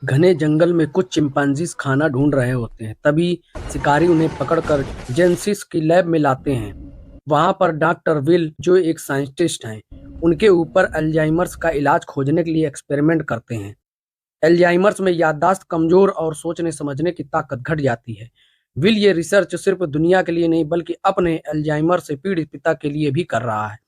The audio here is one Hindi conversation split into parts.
घने जंगल में कुछ चिंपांजीज खाना ढूंढ रहे होते हैं। तभी शिकारी उन्हें पकड़कर जेनेसिस की लैब में लाते हैं। वहां पर डॉक्टर विल, जो एक साइंटिस्ट हैं, उनके ऊपर अल्जाइमर्स का इलाज खोजने के लिए एक्सपेरिमेंट करते हैं। अल्जाइमर्स में याददाश्त कमजोर और सोचने समझने की ताकत घट जाती है। विल ये रिसर्च सिर्फ दुनिया के लिए नहीं बल्कि अपने अल्जाइमर से पीड़ित पिता के लिए भी कर रहा है,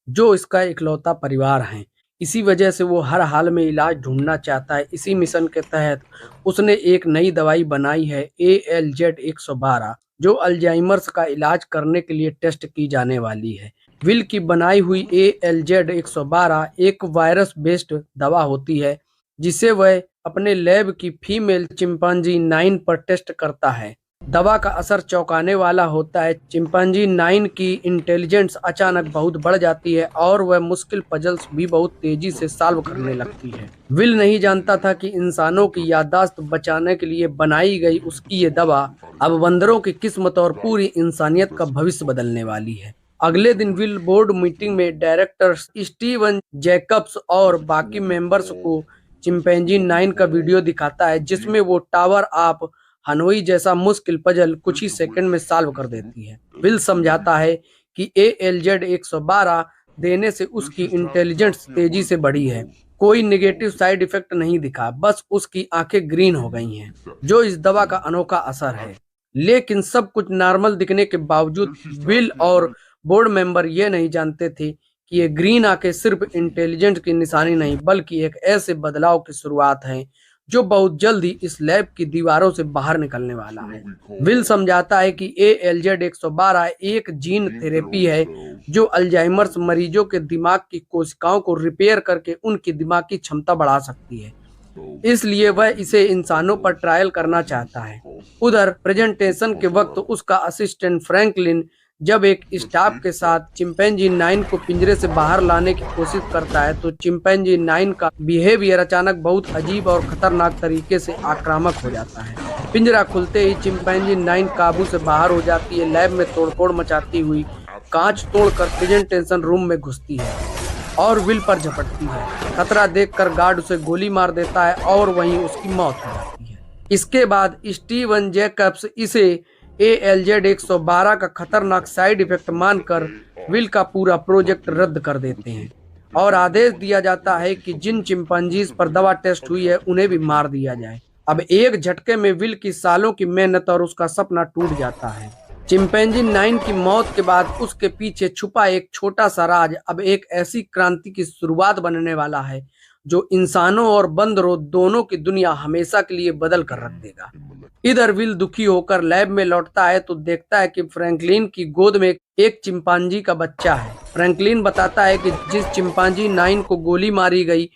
जो इसका इकलौता परिवार है। इसी वजह से वो हर हाल में इलाज ढूंढना चाहता है। इसी मिशन के तहत उसने एक नई दवाई बनाई है, ALZ-112, जो अल्जाइमर्स का इलाज करने के लिए टेस्ट की जाने वाली है। विल की बनाई हुई ALZ-112 एक वायरस बेस्ड दवा होती है, जिसे वह अपने लैब की फीमेल चिंपांजी 9 पर टेस्ट करता है। दवा का असर चौंकाने वाला होता है। चिंपांजी 9 की इंटेलिजेंस अचानक बहुत बढ़ जाती है और वह मुश्किल पजल्स भी बहुत तेजी से सॉल्व करने लगती है। विल नहीं जानता था कि इंसानों की याददाश्त बचाने के लिए बनाई गई उसकी ये दवा अब बंदरों की किस्मत और पूरी इंसानियत का भविष्य बदलने वाली है। अगले दिन विल बोर्ड मीटिंग में डायरेक्टर स्टीवन जैकब्स और बाकी मेंबर्स को चिंपैंजी 9 का वीडियो दिखाता है, जिसमें वो टावर ऑफ हनोई जैसा मुश्किल पजल कुछ ही सेकंड में सॉल्व कर देती है। विल समझाता है कि ALZ-112 देने से उसकी इंटेलिजेंस तेजी से बढ़ी है। कोई नेगेटिव साइड इफेक्ट नहीं दिखा, बस उसकी आंखें ग्रीन हो गई हैं, जो इस दवा का अनोखा असर है। लेकिन सब कुछ नॉर्मल दिखने के बावजूद विल और बोर्ड मेंबर ये नहीं जानते थे कि ये ग्रीन आंखें सिर्फ इंटेलिजेंस की निशानी नहीं बल्कि एक ऐसे बदलाव की शुरुआत है जो बहुत जल्द ही इस लैब की दीवारों से बाहर निकलने वाला है। विल समझाता है कि ALZ-112 एक जीन थेरेपी है जो अल्जाइमर्स मरीजों के दिमाग की कोशिकाओं को रिपेयर करके उनकी दिमागी क्षमता बढ़ा सकती है। इसलिए वह इसे इंसानों पर ट्रायल करना चाहता है। उधर प्रेजेंटेशन के वक्त उसका असिस्टेंट फ्रैंकलिन जब एक स्टाफ के साथ चिंपैंजी 9 को पिंजरे से बाहर लाने की कोशिश करता है तो चिंपैंजी 9 का बिहेवियर अचानक बहुत अजीब और खतरनाक तरीके से आक्रामक हो जाता है। पिंजरा खुलते ही चिंपैंजी 9 काबू से बाहर हो जाती है। लैब में तोड़फोड़ मचाती हुई कांच तोड़कर प्रेजेंटेशन रूम में घुसती है और विल पर झपटती है। खतरा देखकर गार्ड उसे गोली मार देता है और वहीं उसकी मौत हो जाती है। इसके बाद स्टीवन जैकब्स इसे ALZ-112 का खतरनाक साइड इफेक्ट मानकर विल का पूरा प्रोजेक्ट रद्द कर देते हैं और आदेश दिया जाता है कि जिन चिंपांजीज पर दवा टेस्ट हुई है उन्हें भी मार दिया जाए। अब एक झटके में विल की सालों की मेहनत और उसका सपना टूट जाता है। चिंपैंजी 9 की मौत के बाद उसके पीछे छुपा एक छोटा सा राज अब एक ऐसी क्रांति की शुरुआत बनने वाला है जो इंसानों और बंदरों दोनों की दुनिया हमेशा के लिए बदल कर रख देगा। इधर विल दुखी होकर लैब में लौटता है तो देखता है कि फ्रैंकलिन की गोद में एक चिंपांजी का बच्चा है। फ्रैंकलिन बताता है कि जिस चिंपांजी 9 को गोली मारी गई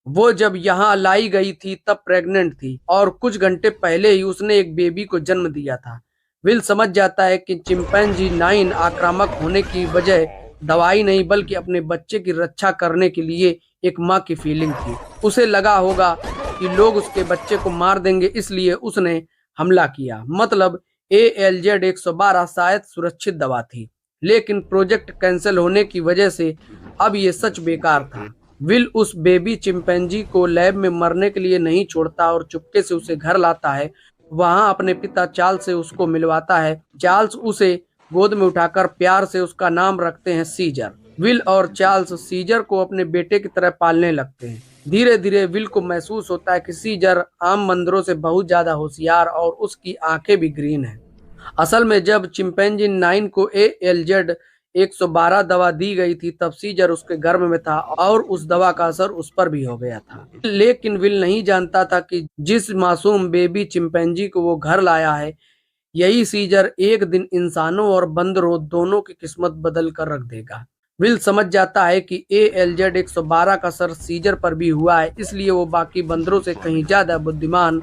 वो जब यहाँ लाई गई थी तब प्रेग्नेंट थी और कुछ घंटे पहले ही उसने एक बेबी को जन्म दिया था। विल समझ जाता है कि चिंपैंजी 9 आक्रामक होने की वजह दवाई नहीं बल्कि अपने बच्चे की रक्षा करने के लिए एक माँ की फीलिंग थी। उसे लगा होगा कि लोग उसके बच्चे को मार देंगे, इसलिए उसने हमला किया। मतलब ALZ-112 शायद सुरक्षित दवा थी, लेकिन प्रोजेक्ट कैंसिल होने की वजह से अब ये सच बेकार था। विल उस बेबी चिंपैंजी को लैब में मरने के लिए नहीं छोड़ता और चुपके से उसे घर लाता है। वहां अपने पिता चार्ल्स से उसको मिलवाता है। चार्ल्स उसे गोद में उठाकर प्यार से उसका नाम रखते हैं सीजर। विल और चार्ल्स सीजर को अपने बेटे की तरह पालने लगते हैं। धीरे धीरे विल को महसूस होता है कि सीजर आम बंदरों से बहुत ज्यादा होशियार और उसकी आंखें भी ग्रीन हैं। असल में जब चिंपैंजी 9 को ALZ-112 दवा दी गई थी तब सीजर उसके गर्भ में था और उस दवा का असर उस पर भी हो गया था। लेकिन विल नहीं जानता था कि जिस मासूम बेबी चिंपैंजी को वो घर लाया है यही सीजर एक दिन इंसानों और बंदरों दोनों की किस्मत बदल कर रख देगा। विल समझ जाता है कि ALZ 112 का असर सीजर पर भी हुआ है, इसलिए वो बाकी बंदरों से कहीं ज्यादा बुद्धिमान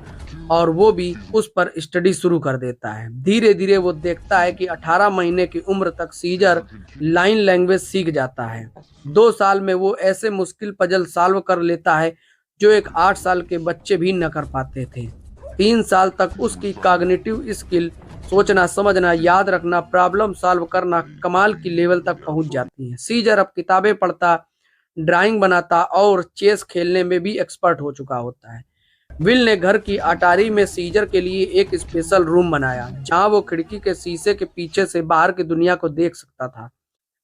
और वो भी उस पर स्टडी शुरू कर देता है। धीरे धीरे वो देखता है कि 18 महीने की उम्र तक सीजर लाइन लैंग्वेज सीख जाता है। 2 साल में वो ऐसे मुश्किल पजल सॉल्व कर लेता है जो एक 8 साल के बच्चे भी न कर पाते थे। 3 साल तक उसकी कॉग्निटिव स्किल, सोचना, समझना, याद रखना, प्रॉब्लम सॉल्व करना कमाल की लेवल तक पहुंच जाती है। सीजर अब किताबें पढ़ता, ड्राइंग बनाता और चेस खेलने में भी एक्सपर्ट हो चुका होता है। विल ने घर की अटारी में सीजर के लिए एक स्पेशल रूम बनाया, जहां वो खिड़की के शीशे के पीछे से बाहर की दुनिया को देख सकता था।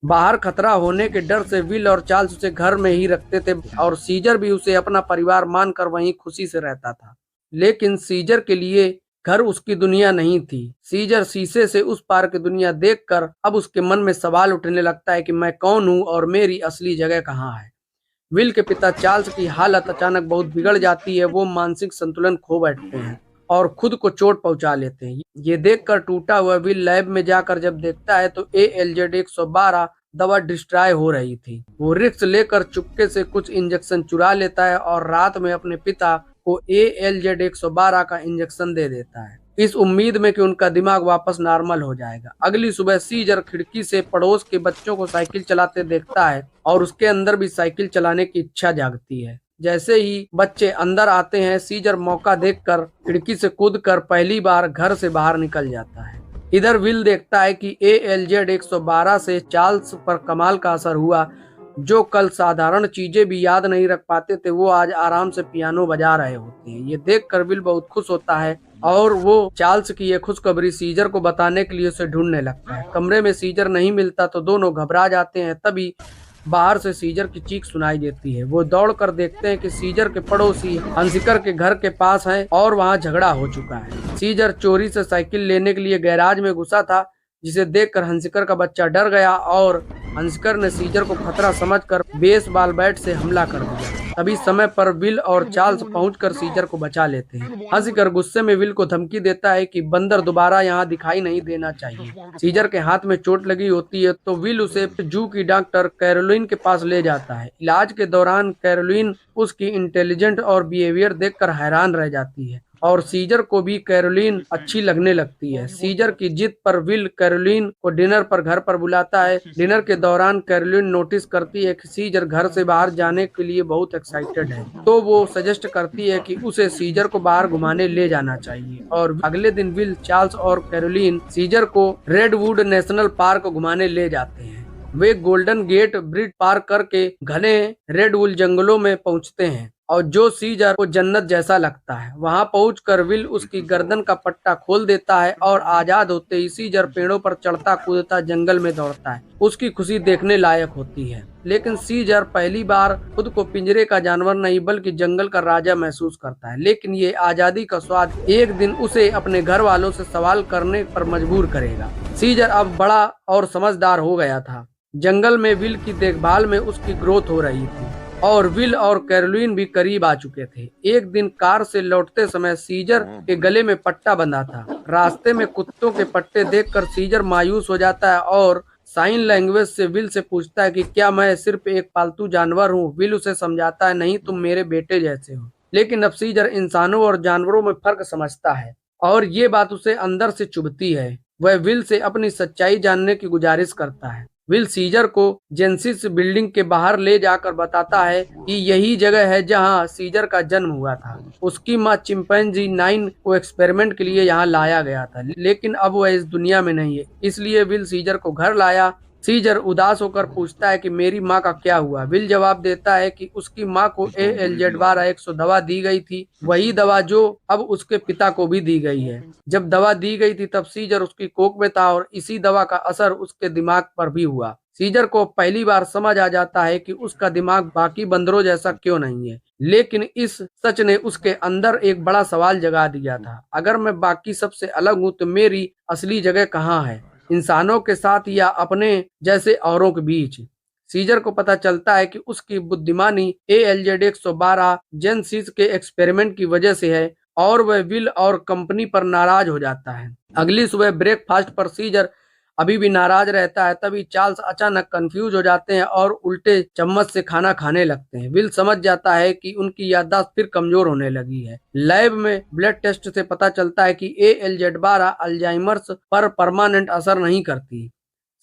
बाहर खतरा होने के डर से विल और चार्ल्स उसे घर में ही रखते थे और सीजर भी उसे अपना परिवार मानकर वहीं खुशी से रहता था। लेकिन सीजर के लिए घर उसकी दुनिया नहीं थी। सीजर शीशे से उस पार की दुनिया देखकर अब उसके मन में सवाल उठने लगता है कि मैं कौन हूँ और मेरी असली जगह कहाँ है। विल के पिता चार्ल्स की हालत अचानक बहुत बिगड़ जाती है। वो मानसिक संतुलन खो बैठते हैं और खुद को चोट पहुंचा लेते हैं। ये देखकर टूटा हुआ विल लैब में जाकर जब देखता है तो ALZ 112 दवा डिस्ट्रॉय हो रही थी। वो रिस्क लेकर चुपके से कुछ इंजेक्शन चुरा लेता है और रात में अपने पिता को ALZ 112 का इंजेक्शन दे देता है, इस उम्मीद में कि उनका दिमाग वापस नॉर्मल हो जाएगा। अगली सुबह सीजर खिड़की से पड़ोस के बच्चों को साइकिल चलाते देखता है और उसके अंदर भी साइकिल चलाने की इच्छा जागती है। जैसे ही बच्चे अंदर आते हैं, सीजर मौका देखकर खिड़की से कूदकर पहली बार घर से बाहर निकल जाता है। इधर विल देखता है कि ALZ 112 से चार्ल्स पर कमाल का असर हुआ। जो कल साधारण चीजें भी याद नहीं रख पाते थे, वो आज आराम से पियानो बजा रहे होते हैं। ये देखकर विल बहुत खुश होता है और वो चार्ल्स की ये खुशखबरी सीजर को बताने के लिए उसे ढूंढने लगता है। कमरे में सीजर नहीं मिलता तो दोनों घबरा जाते हैं। तभी बाहर से सीजर की चीख सुनाई देती है। वो दौड़कर देखते हैं कि सीजर के पड़ोसी हंसिकर के घर के पास हैं और वहां झगड़ा हो चुका है। सीजर चोरी से साइकिल लेने के लिए गैराज में घुसा था, जिसे देखकर हंसिकर का बच्चा डर गया और हंसिकर ने सीजर को खतरा समझकर बेसबॉल बैट से हमला कर दिया। तभी समय पर विल और चार्ल्स पहुंचकर सीजर को बचा लेते हैं। हंसिकर गुस्से में विल को धमकी देता है कि बंदर दोबारा यहाँ दिखाई नहीं देना चाहिए। सीजर के हाथ में चोट लगी होती है तो विल उसे जू की डॉक्टर कैरोलिन के पास ले जाता है। इलाज के दौरान कैरोलिन उसकी इंटेलिजेंट और बिहेवियर देखकर हैरान रह जाती है और सीजर को भी कैरोलिन अच्छी लगने लगती है। सीजर की जिद पर विल कैरोलिन को डिनर पर घर पर बुलाता है। डिनर के दौरान कैरोलिन नोटिस करती है कि सीजर घर से बाहर जाने के लिए बहुत एक्साइटेड है, तो वो सजेस्ट करती है कि उसे सीजर को बाहर घुमाने ले जाना चाहिए। और अगले दिन विल, चार्ल्स और कैरोलिन सीजर को रेडवुड नेशनल पार्क घुमाने ले जाते हैं। वे गोल्डन गेट ब्रिज पार करके घने रेडवुड जंगलों में पहुंचते हैं और जो सीजर को जन्नत जैसा लगता है। वहां पहुंचकर विल उसकी गर्दन का पट्टा खोल देता है और आजाद होते ही सीजर पेड़ों पर चढ़ता कूदता जंगल में दौड़ता है। उसकी खुशी देखने लायक होती है। लेकिन सीजर पहली बार खुद को पिंजरे का जानवर नहीं बल्कि जंगल का राजा महसूस करता है। लेकिन ये आजादी का स्वाद एक दिन उसे अपने घर वालों से सवाल करने पर मजबूर करेगा। सीजर अब बड़ा और समझदार हो गया था। जंगल में विल की देखभाल में उसकी ग्रोथ हो रही थी और विल और कैरोलिन भी करीब आ चुके थे। एक दिन कार से लौटते समय सीजर के गले में पट्टा बंधा था। रास्ते में कुत्तों के पट्टे देखकर सीजर मायूस हो जाता है और साइन लैंग्वेज से विल से पूछता है कि क्या मैं सिर्फ एक पालतू जानवर हूँ। विल उसे समझाता है, नहीं, तुम मेरे बेटे जैसे हो। लेकिन अब सीजर इंसानों और जानवरों में फर्क समझता है और ये बात उसे अंदर से चुभती है। वह विल से अपनी सच्चाई जानने की गुजारिश करता है। विल सीजर को जेनेसिस बिल्डिंग के बाहर ले जाकर बताता है कि यही जगह है जहां सीजर का जन्म हुआ था। उसकी मां चिंपैंजी 9 को एक्सपेरिमेंट के लिए यहां लाया गया था, लेकिन अब वह इस दुनिया में नहीं है, इसलिए विल सीजर को घर लाया। सीजर उदास होकर पूछता है कि मेरी माँ का क्या हुआ। विल जवाब देता है कि उसकी माँ को ALZ 112 दवा दी गई थी, वही दवा जो अब उसके पिता को भी दी गई है। जब दवा दी गई थी तब सीजर उसकी कोख में था और इसी दवा का असर उसके दिमाग पर भी हुआ। सीजर को पहली बार समझ आ जाता है कि उसका दिमाग बाकी बंदरों जैसा क्यों नहीं है, लेकिन इस सच ने उसके अंदर एक बड़ा सवाल जगा दिया था। अगर मैं बाकी सबसे अलग हूँ तो मेरी असली जगह कहाँ है, इंसानों के साथ या अपने जैसे औरों के बीच। सीजर को पता चलता है कि उसकी बुद्धिमानी ALZ 112 जेनेसिस के एक्सपेरिमेंट की वजह से है और वह विल और कंपनी पर नाराज हो जाता है। अगली सुबह ब्रेकफास्ट पर सीजर अभी भी नाराज रहता है। तभी चार्ल्स अचानक कंफ्यूज हो जाते हैं और उल्टे चम्मच से खाना खाने लगते हैं। विल समझ जाता है कि उनकी याददाश्त फिर कमजोर होने लगी है। लैब में ब्लड टेस्ट से पता चलता है कि ALZ12 अल्जाइमर्स पर परमानेंट असर नहीं करती।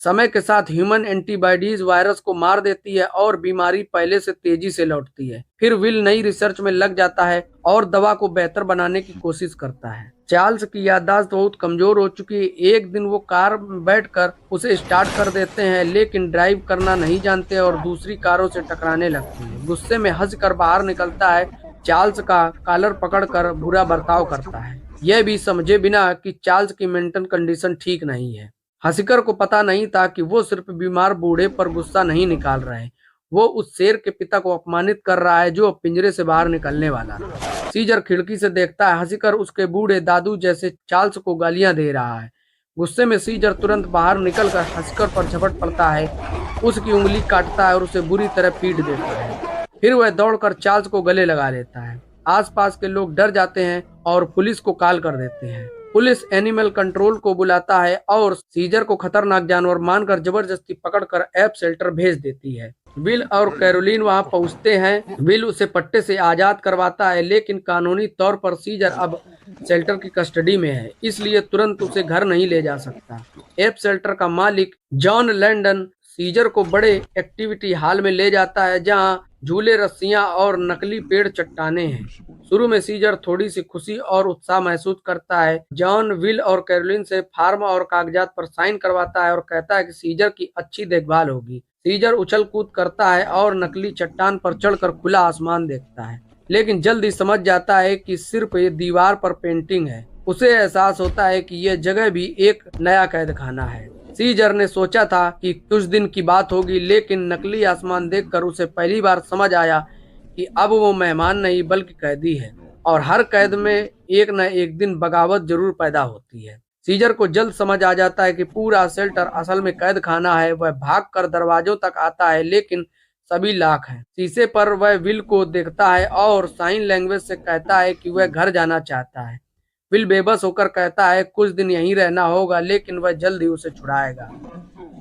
समय के साथ ह्यूमन एंटीबॉडीज वायरस को मार देती है और बीमारी पहले से तेजी से लौटती है। फिर विल नई रिसर्च में लग जाता है और दवा को बेहतर बनाने की कोशिश करता है। चार्ल्स की याददाश्त बहुत कमजोर हो चुकी है। एक दिन वो कार में बैठकर उसे स्टार्ट कर देते हैं, लेकिन ड्राइव करना नहीं जानते और दूसरी कारों से टकराने लगती है। गुस्से में हंसकर बाहर निकलता है। चार्ल्स का कॉलर पकड़कर बुरा बर्ताव करता है, यह भी समझे बिना कि चार्ल्स की मेंटल कंडीशन ठीक नहीं है। हंसिकर को पता नहीं था कि वो सिर्फ बीमार बूढ़े पर गुस्सा नहीं निकाल रहा है, वो उस शेर के पिता को अपमानित कर रहा है जो पिंजरे से बाहर निकलने वाला था। सीजर खिड़की से देखता है। हंसिकर उसके बूढ़े दादू जैसे चार्ल्स को गालियां दे रहा है। गुस्से में सीजर तुरंत बाहर निकलकर हंसिकर पर झपट पड़ता है, उसकी उंगली काटता है और उसे बुरी तरह पीट देता है। फिर वह दौड़कर चार्ल्स को गले लगा लेता है। आसपास के लोग डर जाते हैं और पुलिस को कॉल कर देते हैं। पुलिस एनिमल कंट्रोल को बुलाता है और सीजर को खतरनाक जानवर मानकर जबरदस्ती पकड़कर एप शेल्टर भेज देती है। विल और कैरोलिन वहां पहुंचते हैं। विल उसे पट्टे से आजाद करवाता है, लेकिन कानूनी तौर पर सीजर अब शेल्टर की कस्टडी में है, इसलिए तुरंत उसे घर नहीं ले जा सकता। एप शेल्टर का मालिक जॉन लैंडन सीजर को बड़े एक्टिविटी हॉल में ले जाता है, जहां झूले, रस्सियां और नकली पेड़ चट्टाने हैं। शुरू में सीजर थोड़ी सी खुशी और उत्साह महसूस करता है। जॉन विल और कैरोलिन से फार्म और कागजात पर साइन करवाता है और कहता है कि सीजर की अच्छी देखभाल होगी। सीजर उछल कूद करता है और नकली चट्टान पर चढ़कर खुला आसमान देखता है, लेकिन जल्द ही समझ जाता है कि सिर्फ ये दीवार पर पेंटिंग है। उसे एहसास होता है कि यह जगह भी एक नया कैद खाना है। सीजर ने सोचा था कि कुछ दिन की बात होगी, लेकिन नकली आसमान देखकर उसे पहली बार समझ आया कि अब वो मेहमान नहीं बल्कि कैदी है, और हर कैद में एक न एक दिन बगावत जरूर पैदा होती है। सीजर को जल्द समझ आ जाता है कि पूरा शेल्टर असल में कैद खाना है। वह भागकर दरवाजों तक आता है, लेकिन सभी लॉक हैं। शीशे पर वह विल को देखता है और साइन लैंग्वेज से कहता है कि वह घर जाना चाहता है। विल बेबस होकर कहता है कुछ दिन यहीं रहना होगा, लेकिन वह जल्द ही उसे छुड़ाएगा।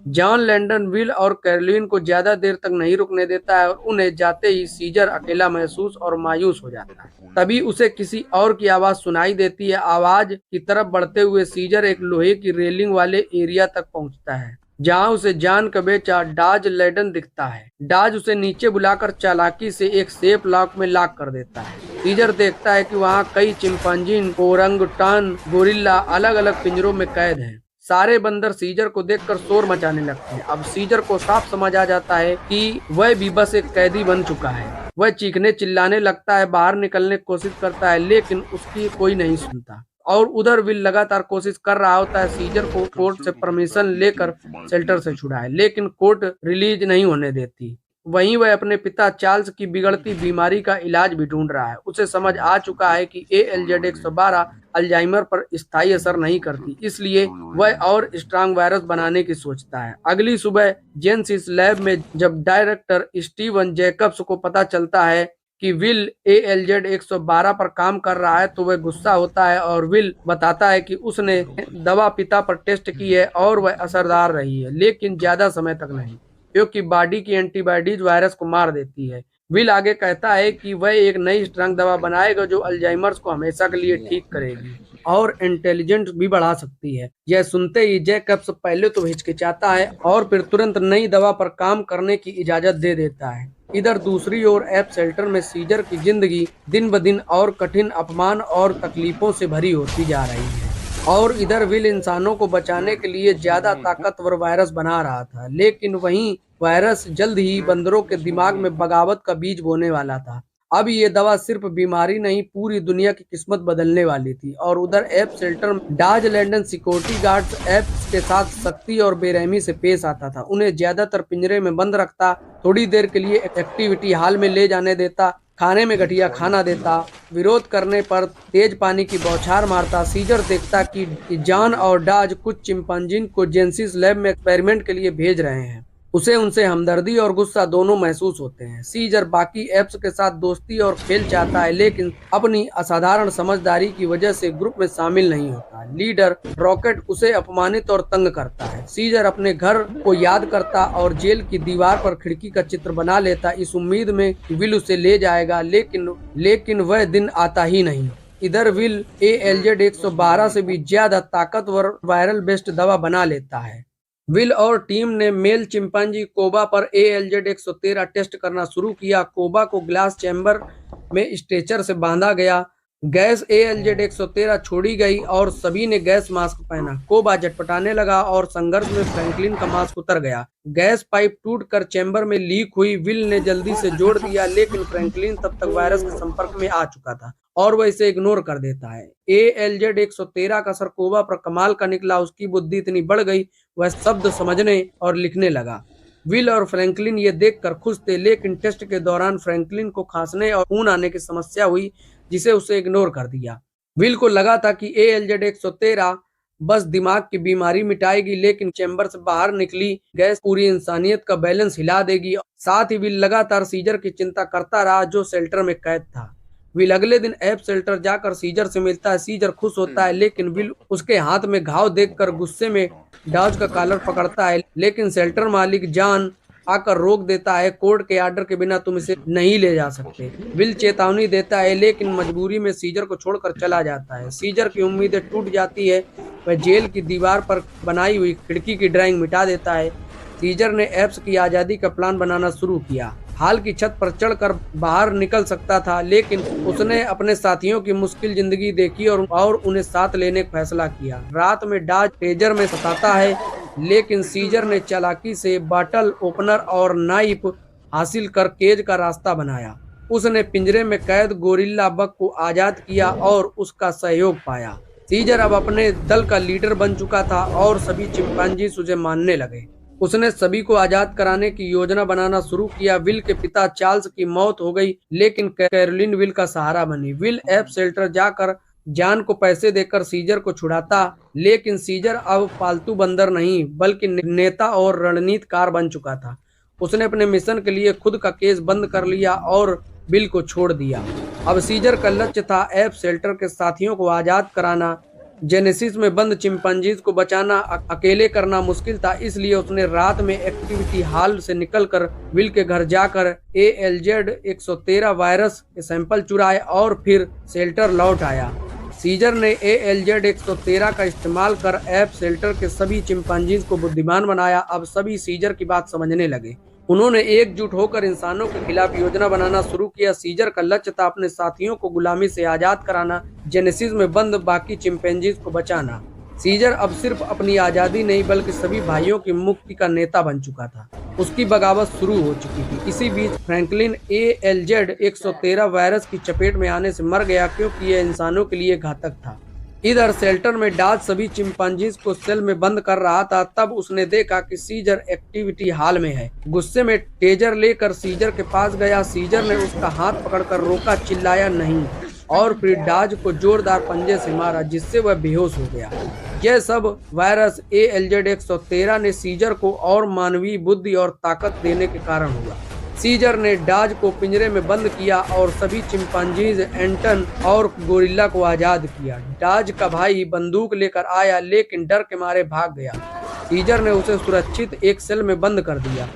जॉन लैंडन विल और कैरोलिन को ज्यादा देर तक नहीं रुकने देता है और उन्हें जाते ही सीजर अकेला महसूस और मायूस हो जाता है। तभी उसे किसी और की आवाज सुनाई देती है। आवाज की तरफ बढ़ते हुए सीजर एक लोहे की रेलिंग वाले एरिया तक पहुंचता है, जहां उसे जान का बेटा डॉज लैंडन दिखता है। डॉज उसे नीचे बुलाकर चालाकी से एक सेफ लॉक में लॉक कर देता है। सीजर देखता है कि वहां कई चिंपांजी, ओरंगुटान, गोरिल्ला अलग अलग पिंजरों में कैद हैं। सारे बंदर सीजर को देखकर शोर मचाने लगते हैं। अब सीजर को साफ समझ आ जाता है कि वह भी बस एक कैदी बन चुका है। वह चीखने चिल्लाने लगता है, बाहर निकलने की कोशिश करता है, लेकिन उसकी कोई नहीं सुनता। और उधर विल लगातार कोशिश कर रहा होता है सीजर को कोर्ट से परमिशन लेकर शेल्टर से छुड़ाए, लेकिन कोर्ट रिलीज नहीं होने देती। वहीं वह अपने पिता चार्ल्स की बिगड़ती बीमारी का इलाज भी ढूंढ रहा है। उसे समझ आ चुका है कि ALZ112 अल्जाइमर पर स्थायी असर नहीं करती, इसलिए वह और स्ट्रांग वायरस बनाने की सोचता है। अगली सुबह जेनेसिस लैब में जब डायरेक्टर स्टीवन जैकब्स को पता चलता है कि विल ALZ112 पर काम कर रहा है, तो वह गुस्सा होता है और विल बताता है कि उसने दवा पिता पर टेस्ट की है और वह असरदार रही है, लेकिन ज्यादा समय तक नहीं, क्योंकि बॉडी की एंटीबॉडीज वायरस को मार देती है। विल आगे कहता है कि वह एक नई स्ट्रांग दवा बनाएगा जो अल्जाइमर्स को हमेशा के लिए ठीक करेगी और इंटेलिजेंस भी बढ़ा सकती है। यह सुनते ही जैकब्स पहले तो हिचकिचाता है और फिर तुरंत नई दवा पर काम करने की इजाजत दे देता है। इधर दूसरी ओर एप शेल्टर में सीजर की जिंदगी दिन ब दिन और कठिन अपमान और तकलीफों से भरी होती जा रही है, और इधर विल इंसानों को बचाने के लिए ज्यादा ताकतवर वायरस बना रहा था, लेकिन वहीं वायरस जल्द ही बंदरों के दिमाग में बगावत का बीज बोने वाला था। अब ये दवा सिर्फ बीमारी नहीं, पूरी दुनिया की किस्मत बदलने वाली थी। और उधर एप शेल्टर में डॉज लैंडन सिक्योरिटी गार्ड्स एप्स के साथ सख्ती और बेरहमी से पेश आता था। उन्हें ज्यादातर पिंजरे में बंद रखता, थोड़ी देर के लिए एक्टिविटी हॉल में ले जाने देता, खाने में घटिया खाना देता, विरोध करने पर तेज पानी की बौछार मारता। सीजर देखता कि जॉन और डॉज कुछ चिंपांजी को जेनेसिस लैब में एक्सपेरिमेंट के लिए भेज रहे हैं। उसे उनसे हमदर्दी और गुस्सा दोनों महसूस होते हैं। सीजर बाकी एप्स के साथ दोस्ती और खेल चाहता है, लेकिन अपनी असाधारण समझदारी की वजह से ग्रुप में शामिल नहीं होता। लीडर रॉकेट उसे अपमानित और तंग करता है। सीजर अपने घर को याद करता और जेल की दीवार पर खिड़की का चित्र बना लेता, इस उम्मीद में कि विल उसे ले जाएगा, लेकिन वह दिन आता ही नहीं। इधर विल ALZ 112 से भी ज्यादा ताकतवर वायरल बेस्ड दवा बना लेता है। विल और टीम ने मेल चिंपांजी कोबा पर ALZ 113 टेस्ट करना शुरू किया। कोबा को ग्लास चैम्बर में स्ट्रेचर से बांधा गया। गैस ALZ 113 छोड़ी गई और सभी ने गैस मास्क पहना। कोबा झटपटाने लगा और संघर्ष में फ्रैंकलिन का मास्क उतर गया। गैस पाइप टूटकर चैम्बर में लीक हुई। विल ने जल्दी से जोड़ दिया, लेकिन फ्रैंकलिन तब तक वायरस के संपर्क में आ चुका था और वह इसे इग्नोर कर देता है। ALZ 113 का असर कोबा पर कमाल का निकला। उसकी बुद्धि इतनी बढ़ गई, वह शब्द समझने और लिखने लगा। विल और फ्रैंकलिन ये देखकर खुश थे, लेकिन टेस्ट के दौरान फ्रैंकलिन को खांसने और खून आने की समस्या हुई, जिसे उसे इग्नोर कर दिया। विल को लगा था कि ALZ 113 बस दिमाग की बीमारी मिटाएगी, लेकिन चैम्बर से बाहर निकली गैस पूरी इंसानियत का बैलेंस हिला देगी। साथ ही विल लगातार सीजर की चिंता करता रहा, जो शेल्टर में कैद था। विल अगले दिन एप शेल्टर जाकर सीजर से मिलता है। सीजर खुश होता है, लेकिन विल उसके हाथ में घाव देखकर गुस्से में डॉज का कॉलर पकड़ता है, लेकिन शेल्टर मालिक जॉन आकर रोक देता है। कोर्ट के आर्डर के बिना तुम इसे नहीं ले जा सकते। विल चेतावनी देता है, लेकिन मजबूरी में सीजर को छोड़कर चला जाता है। सीजर की उम्मीदें टूट जाती है। वह जेल की दीवार पर बनाई हुई खिड़की की ड्राइंग मिटा देता है। सीजर ने एप्स की आज़ादी का प्लान बनाना शुरू किया। हाल की छत पर चढ़कर बाहर निकल सकता था, लेकिन उसने अपने साथियों की मुश्किल जिंदगी देखी और उन्हें साथ लेने का फैसला किया। रात में डॉज टेजर में सताता है, लेकिन सीजर ने चालाकी से बॉटल ओपनर और नाइफ हासिल कर केज का रास्ता बनाया। उसने पिंजरे में कैद गोरिल्ला बग को आजाद किया और उसका सहयोग पाया। सीजर अब अपने दल का लीडर बन चुका था और सभी चिंपांजी उसे मानने लगे। उसने सभी को आजाद कराने की योजना बनाना शुरू किया। विल के पिता चार्ल्स की मौत हो गई, लेकिन कैरोलिन विल का सहारा बनी। विल एप शेल्टर जाकर जॉन को पैसे देकर सीजर को छुड़ाता, लेकिन सीजर अब पालतू बंदर नहीं बल्कि नेता और रणनीतिकार बन चुका था। उसने अपने मिशन के लिए खुद का केस बंद कर लिया और विल को छोड़ दिया। अब सीजर का लक्ष्य था एप शेल्टर के साथियों को आजाद कराना। जेनेसिस में बंद चिंपांजीज को बचाना अकेले करना मुश्किल था, इसलिए उसने रात में एक्टिविटी हॉल से निकलकर विल के घर जाकर ALZ 113 वायरस के सैंपल चुराए और फिर शेल्टर लौट आया। सीजर ने ALZ 113 का इस्तेमाल कर एप शेल्टर के सभी चिंपांजीज को बुद्धिमान बनाया। अब सभी सीजर की बात समझने लगे। उन्होंने एकजुट होकर इंसानों के खिलाफ योजना बनाना शुरू किया। सीजर का लक्ष्य था अपने साथियों को गुलामी से आजाद कराना, जेनेसिस में बंद बाकी चिंपैंजीज को बचाना। सीजर अब सिर्फ अपनी आजादी नहीं बल्कि सभी भाइयों की मुक्ति का नेता बन चुका था। उसकी बगावत शुरू हो चुकी थी। इसी बीच फ्रैंकलिन ALZ 113 वायरस की चपेट में आने से मर गया, क्योंकि यह इंसानों के लिए घातक था। इधर शेल्टर में डॉज सभी चिंपांजीज को सेल में बंद कर रहा था। तब उसने देखा कि सीजर एक्टिविटी हॉल में है। गुस्से में टेजर लेकर सीजर के पास गया। सीजर ने उसका हाथ पकड़कर रोका, चिल्लाया नहीं और फिर डॉज को जोरदार पंजे से मारा, जिससे वह बेहोश हो गया। यह सब वायरस ALZ 113 ने सीजर को और मानवीय बुद्धि और ताकत देने के कारण हुआ। सीजर ने डॉज को पिंजरे में बंद किया और सभी चिंपांजीज एंटन और गोरिल्ला को आजाद किया। डॉज का भाई बंदूक लेकर आया, लेकिन डर के मारे भाग गया। सीजर ने उसे सुरक्षित एक सेल में बंद कर दिया।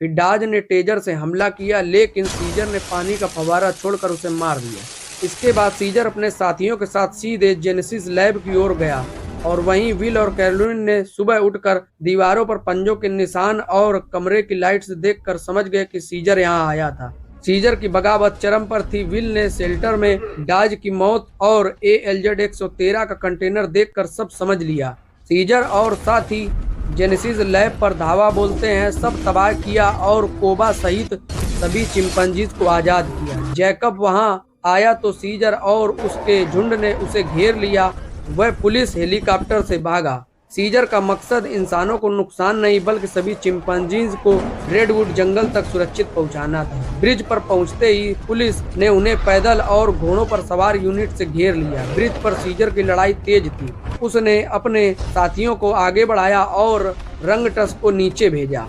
फिर डॉज ने टेजर से हमला किया, लेकिन सीजर ने पानी का फव्वारा छोड़कर उसे मार दिया। इसके बाद सीजर अपने साथियों के साथ सीधे जेनेसिस लैब की ओर गया और वहीं विल और कैरोलिन ने सुबह उठकर दीवारों पर पंजों के निशान और कमरे की लाइट्स देखकर समझ गए कि सीजर यहाँ आया था। सीजर की बगावत चरम पर थी। विल ने शेल्टर में डॉज की मौत और ALZ 113 का कंटेनर देखकर सब समझ लिया। सीजर और साथी जेनेसिस लैब पर धावा बोलते हैं, सब तबाह किया और कोबा सहित सभी चिंपांजीज को आजाद किया। जैकब वहाँ आया तो सीजर और उसके झुंड ने उसे घेर लिया। वह पुलिस हेलीकॉप्टर से भागा। सीजर का मकसद इंसानों को नुकसान नहीं बल्कि सभी चिंपांजीज को रेडवुड जंगल तक सुरक्षित पहुंचाना था। ब्रिज पर पहुंचते ही पुलिस ने उन्हें पैदल और घोड़ों पर सवार यूनिट से घेर लिया। ब्रिज पर सीजर की लड़ाई तेज थी। उसने अपने साथियों को आगे बढ़ाया और रंगटस को नीचे भेजा।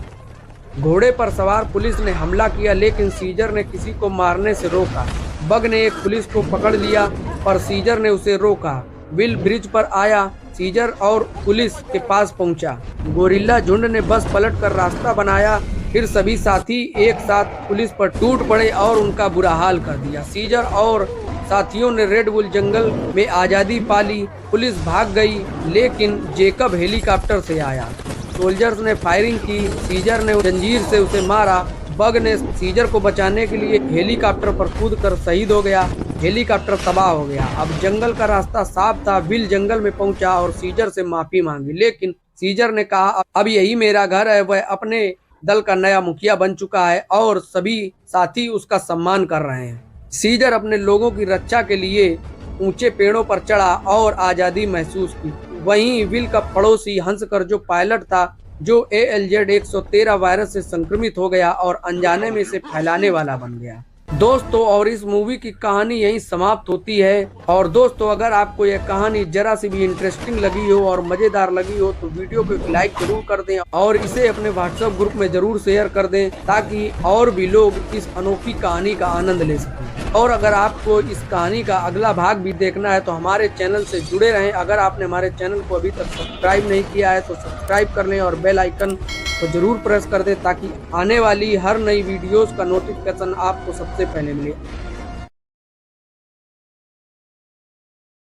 घोड़े पर सवार पुलिस ने हमला किया, लेकिन सीजर ने किसी को मारने से रोका। बग ने एक पुलिस को पकड़ लिया, पर सीजर ने उसे रोका। विल ब्रिज पर आया, सीजर और पुलिस के पास पहुंचा। गोरिल्ला झुंड ने बस पलटकर रास्ता बनाया, फिर सभी साथी एक साथ पुलिस पर टूट पड़े और उनका बुरा हाल कर दिया। सीजर और साथियों ने रेड बुल जंगल में आज़ादी पा ली। पुलिस भाग गई, लेकिन जेकब हेलीकॉप्टर से आया। सोल्जर्स ने फायरिंग की, सीजर ने जंजीर से उसे मारा। बग ने सीजर को बचाने के लिए हेलीकॉप्टर पर कूदकर शहीद हो गया। हेलीकॉप्टर तबाह हो गया। अब जंगल का रास्ता साफ था। विल जंगल में पहुंचा और सीजर से माफी मांगी, लेकिन सीजर ने कहा अब यही मेरा घर है। वह अपने दल का नया मुखिया बन चुका है और सभी साथी उसका सम्मान कर रहे हैं। सीजर अपने लोगों की रक्षा के लिए ऊंचे पेड़ों पर चढ़ा और आज़ादी महसूस की। वहीं विल का पड़ोसी हंसकर, जो पायलट था, जो ALZ 113 वायरस से संक्रमित हो गया और अनजाने में इसे फैलाने वाला बन गया। दोस्तों, और इस मूवी की कहानी यहीं समाप्त होती है। और दोस्तों, अगर आपको यह कहानी जरा सी भी इंटरेस्टिंग लगी हो और मजेदार लगी हो तो वीडियो को एक लाइक जरूर कर दें और इसे अपने व्हाट्सएप ग्रुप में जरूर शेयर कर दें, ताकि और भी लोग इस अनोखी कहानी का आनंद ले सकें। और अगर आपको इस कहानी का अगला भाग भी देखना है तो हमारे चैनल से जुड़े रहें। अगर आपने हमारे चैनल को अभी तक सब्सक्राइब नहीं किया है तो सब्सक्राइब कर लें और बेल आइकन को जरूर प्रेस कर दें, ताकि आने वाली हर नई वीडियोस का नोटिफिकेशन आपको सबसे पहले मिले।